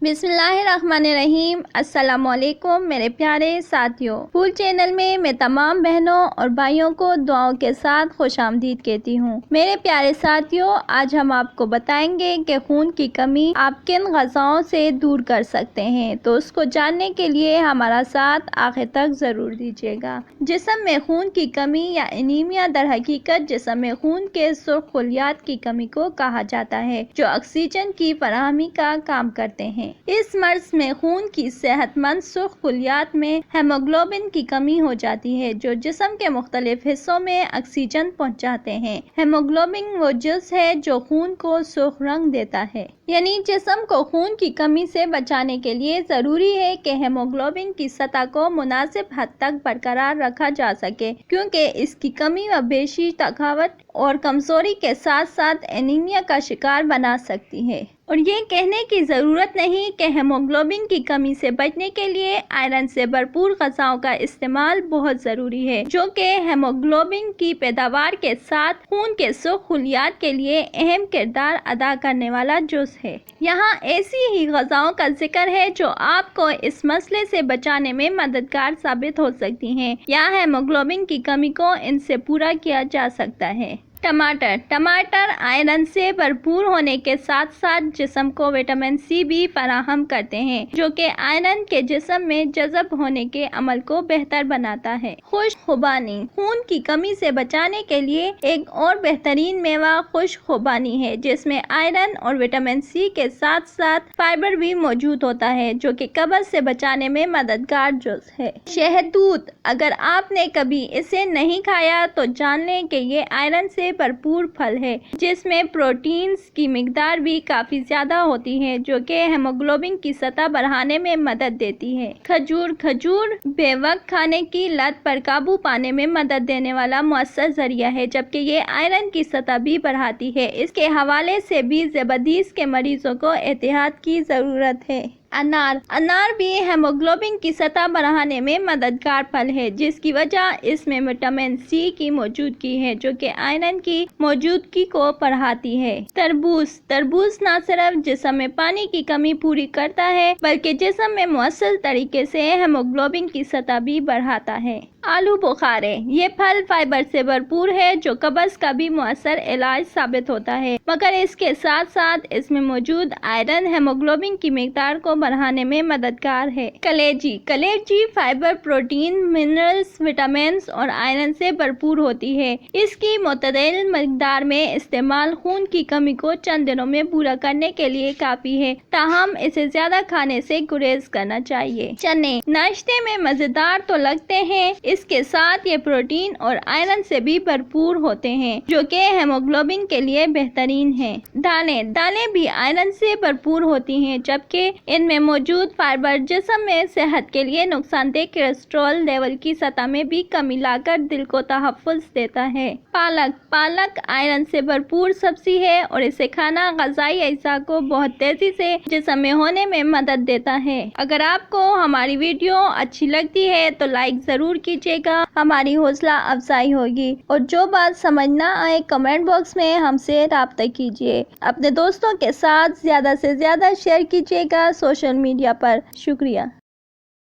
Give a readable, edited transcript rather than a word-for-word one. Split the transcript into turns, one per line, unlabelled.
بسم اللہ الرحمن الرحیم۔ السلام علیکم میرے پیارے ساتھیوں، پھول چینل میں میں تمام بہنوں اور بھائیوں کو دعاؤں کے ساتھ خوش آمدید کہتی ہوں۔ میرے پیارے ساتھیوں، آج ہم آپ کو بتائیں گے کہ خون کی کمی آپ کن غذاؤں سے دور کر سکتے ہیں، تو اس کو جاننے کے لیے ہمارا ساتھ آخر تک ضرور دیجیے گا۔ جسم میں خون کی کمی یا انیمیا در حقیقت جسم میں خون کے سرخ خلیات کی کمی کو کہا جاتا ہے، جو آکسیجن کی فراہمی کا کام کرتے ہیں۔ اس مرض میں خون کی صحت مند سرخ خلیات میں ہیموگلوبن کی کمی ہو جاتی ہے، جو جسم کے مختلف حصوں میں آکسیجن پہنچاتے ہیں۔ ہیموگلوبن وہ جز ہے جو خون کو سرخ رنگ دیتا ہے، یعنی جسم کو خون کی کمی سے بچانے کے لیے ضروری ہے کہ ہیموگلوبن کی سطح کو مناسب حد تک برقرار رکھا جا سکے، کیونکہ اس کی کمی و بیشی تھکاوٹ اور کمزوری کے ساتھ ساتھ انیمیا کا شکار بنا سکتی ہے۔ اور یہ کہنے کی ضرورت نہیں کہ ہیموگلوبن کی کمی سے بچنے کے لیے آئرن سے بھرپور غذاؤں کا استعمال بہت ضروری ہے، جو کہ ہیموگلوبن کی پیداوار کے ساتھ خون کے سرخ خلیات کے لیے اہم کردار ادا کرنے والا جز ہے۔ یہاں ایسی ہی غذاؤں کا ذکر ہے جو آپ کو اس مسئلے سے بچانے میں مددگار ثابت ہو سکتی ہیں یا ہیموگلوبن کی کمی کو ان سے پورا کیا جا سکتا ہے۔ ٹماٹر آئرن سے بھرپور ہونے کے ساتھ ساتھ جسم کو وٹامن سی بھی فراہم کرتے ہیں، جو کہ آئرن کے جسم میں جذب ہونے کے عمل کو بہتر بناتا ہے۔ خشک خوبانی خون کی کمی سے بچانے کے لیے ایک اور بہترین میوہ خشک خوبانی ہے، جس میں آئرن اور وٹامن سی کے ساتھ ساتھ فائبر بھی موجود ہوتا ہے، جو کہ قبض سے بچانے میں مددگار جز ہے۔ شہتوت اگر آپ نے کبھی اسے نہیں کھایا تو جان لیں کہ یہ آئرن سے بھرپور پھل ہے، جس میں پروٹینز کی مقدار بھی کافی زیادہ ہوتی ہے، جو کہ ہیموگلوبن کی سطح بڑھانے میں مدد دیتی ہے۔ کھجور بے وقت کھانے کی لت پر قابو پانے میں مدد دینے والا مؤثر ذریعہ ہے، جبکہ یہ آئرن کی سطح بھی بڑھاتی ہے۔ اس کے حوالے سے بھی ذیابیطس کے مریضوں کو احتیاط کی ضرورت ہے۔ انار بھی ہیموگلوبن کی سطح بڑھانے میں مددگار پھل ہے، جس کی وجہ اس میں وٹامن سی کی موجودگی ہے، جو کہ آئرن کی موجودگی کو بڑھاتی ہے۔ تربوز نہ صرف جسم میں پانی کی کمی پوری کرتا ہے، بلکہ جسم میں مؤثر طریقے سے ہیموگلوبن کی سطح بھی بڑھاتا ہے۔ آلو بخارے یہ پھل فائبر سے بھرپور ہے، جو قبض کا بھی مؤثر علاج ثابت ہوتا ہے، مگر اس کے ساتھ ساتھ اس میں موجود آئرن ہیموگلوبن کی مقدار کو بڑھانے میں مددگار ہے۔ کلیجی فائبر، پروٹین، منرلز، وٹامنز اور آئرن سے بھرپور ہوتی ہے۔ اس کی معتدل مقدار میں استعمال خون کی کمی کو چند دنوں میں پورا کرنے کے لیے کافی ہے، تاہم اسے زیادہ کھانے سے گریز کرنا چاہیے۔ چنے ناشتے میں مزیدار تو لگتے ہیں، اس کے ساتھ یہ پروٹین اور آئرن سے بھی بھرپور ہوتے ہیں، جو کہ ہیموگلوبن کے لیے بہترین ہیں۔ دالیں بھی آئرن سے بھرپور ہوتی ہیں، جبکہ ان میں موجود فائبر جسم میں صحت کے لیے نقصان دہ کولیسٹرول لیول کی سطح میں بھی کمی لا کر دل کو تحفظ دیتا ہے۔ پالک آئرن سے بھرپور سبزی ہے اور اسے کھانا غذائی اجزاء کو بہت تیزی سے جسم میں ہونے میں مدد دیتا ہے۔ اگر آپ کو ہماری ویڈیو اچھی لگتی ہے تو لائک ضرور کیجیے گا، ہماری حوصلہ افزائی ہوگی، اور جو بات سمجھ نہ آئے کمنٹ باکس میں ہم سے رابطہ کیجیے۔ اپنے دوستوں کے ساتھ زیادہ سے زیادہ شیئر کیجیے گا سوشل میڈیا پر۔ شکریہ۔